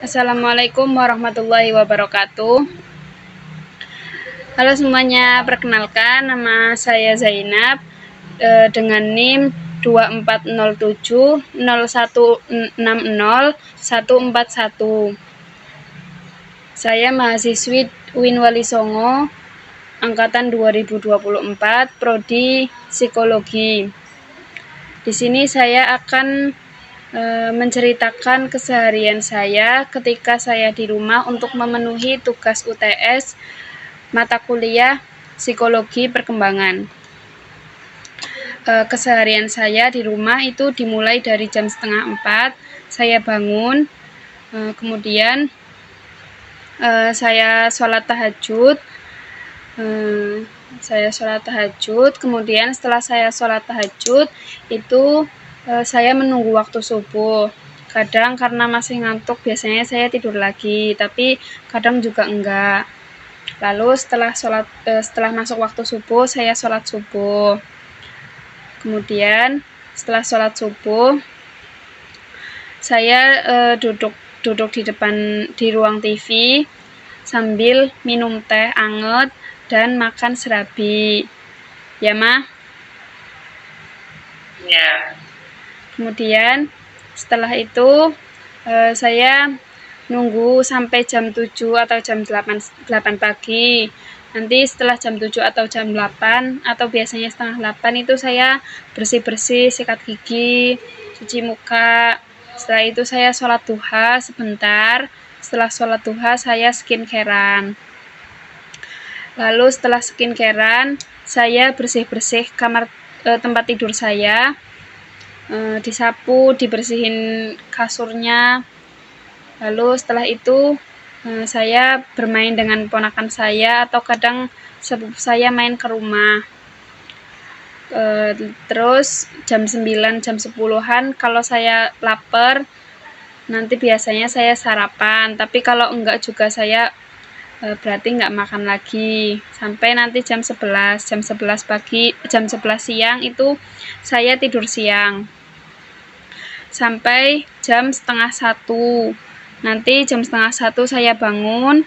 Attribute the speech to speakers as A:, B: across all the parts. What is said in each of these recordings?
A: Assalamualaikum warahmatullahi wabarakatuh. Halo semuanya, perkenalkan nama saya Zainab dengan NIM 24070160 141. Saya mahasiswi UIN Wali Songo angkatan 2024 prodi Psikologi. Di sini saya akan menceritakan keseharian saya ketika saya di rumah untuk memenuhi tugas UTS mata kuliah Psikologi Perkembangan. Keseharian saya di rumah itu dimulai dari jam 3:30 saya bangun, kemudian saya sholat tahajud. Kemudian setelah saya sholat tahajud itu saya menunggu waktu subuh. Kadang karena masih ngantuk biasanya saya tidur lagi, tapi kadang juga enggak. Lalu setelah masuk waktu subuh saya sholat subuh. Kemudian setelah sholat subuh saya duduk di ruang TV sambil minum teh anget dan makan serabi. Ya, Ma?
B: Ya.
A: Kemudian setelah itu saya nunggu sampai jam 7 atau jam 8 pagi. Nanti setelah jam 7 atau jam 8 atau biasanya setengah 8 itu saya bersih-bersih, sikat gigi, cuci muka. Setelah itu saya sholat duha sebentar. Setelah sholat duha saya skincarean. Lalu setelah skincarean saya bersih-bersih tempat tidur saya, disapu, dibersihin kasurnya. Lalu setelah itu saya bermain dengan ponakan saya atau kadang sepupu saya main ke rumah. Terus jam 9, jam 10-an kalau saya lapar nanti biasanya saya sarapan, tapi kalau enggak juga saya berarti enggak makan lagi sampai nanti jam 11 pagi, jam 11 siang itu saya tidur siang sampai jam 12:30. Nanti jam 12:30 saya bangun,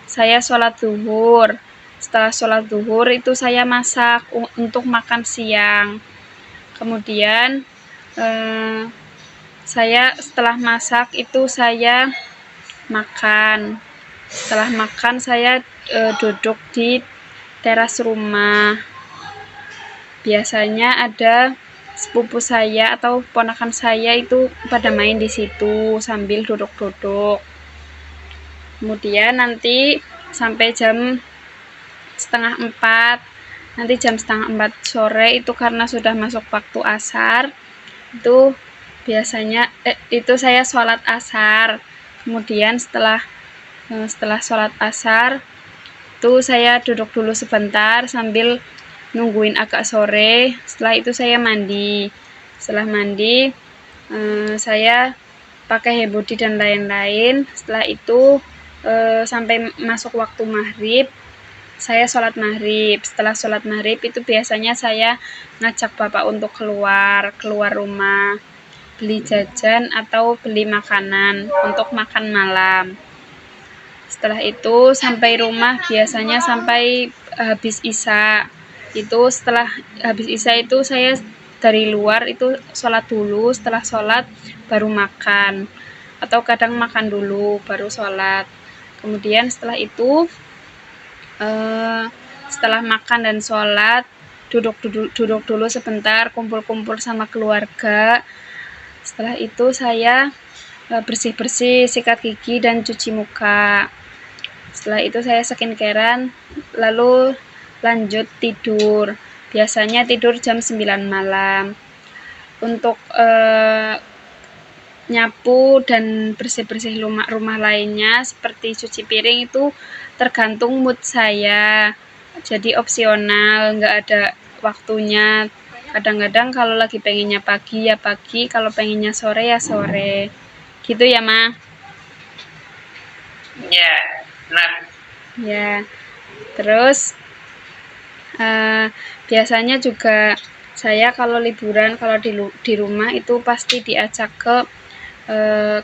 A: saya sholat zuhur. Setelah sholat zuhur itu saya masak untuk makan siang. Kemudian saya setelah masak itu saya makan. Setelah makan saya duduk di teras rumah. Biasanya ada sepupu saya atau ponakan saya itu pada main di situ sambil duduk-duduk. Kemudian nanti sampai jam 3:30. Nanti jam 3:30 sore itu karena sudah masuk waktu asar, itu biasanya itu saya sholat asar. Kemudian setelah sholat asar itu saya duduk dulu sebentar sambil nungguin agak sore. Setelah itu saya mandi. Setelah mandi saya pakai hair body dan lain-lain. Setelah itu sampai masuk waktu maghrib saya sholat maghrib. Setelah sholat maghrib itu biasanya saya ngajak bapak untuk keluar rumah, beli jajan atau beli makanan untuk makan malam. Setelah itu sampai rumah biasanya sampai habis isya. Itu setelah habis isya itu saya dari luar itu sholat dulu, setelah sholat baru makan atau kadang makan dulu baru sholat. Kemudian setelah itu setelah makan dan sholat duduk dulu sebentar, kumpul-kumpul sama keluarga. Setelah itu saya bersih-bersih, sikat gigi dan cuci muka. Setelah itu saya skincarean lalu lanjut tidur. Biasanya tidur jam 9 malam. Untuk nyapu dan bersih-bersih rumah lainnya seperti cuci piring itu tergantung mood saya. Jadi opsional, nggak ada waktunya. Kadang-kadang kalau lagi pengennya pagi ya pagi, kalau pengennya sore ya sore. Gitu ya, Ma?
B: Ya, benar.
A: Ya. Terus biasanya juga saya kalau liburan, kalau di rumah itu pasti diajak ke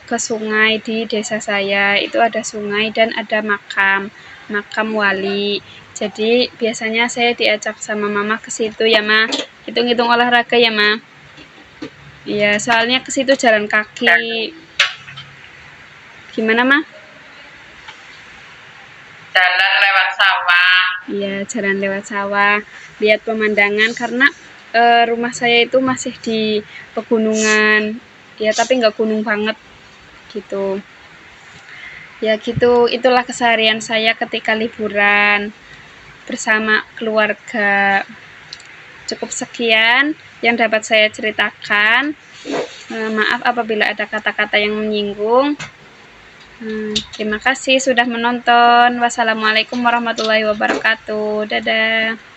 A: ke sungai di desa saya. Itu ada sungai dan ada makam wali. Jadi biasanya saya diajak sama mama ke situ ya, Ma. Hitung-hitung olahraga ya, Ma. Iya, soalnya ke situ jalan kaki. Gimana, Ma?
B: Jalan lewat sawah.
A: Iya, jalan lewat sawah, lihat pemandangan karena rumah saya itu masih di pegunungan. Ya, tapi nggak gunung banget gitu. Ya gitu, itulah keseharian saya ketika liburan bersama keluarga. Cukup sekian yang dapat saya ceritakan. Maaf apabila ada kata-kata yang menyinggung. Terima kasih sudah menonton. Wassalamualaikum warahmatullahi wabarakatuh. Dadah.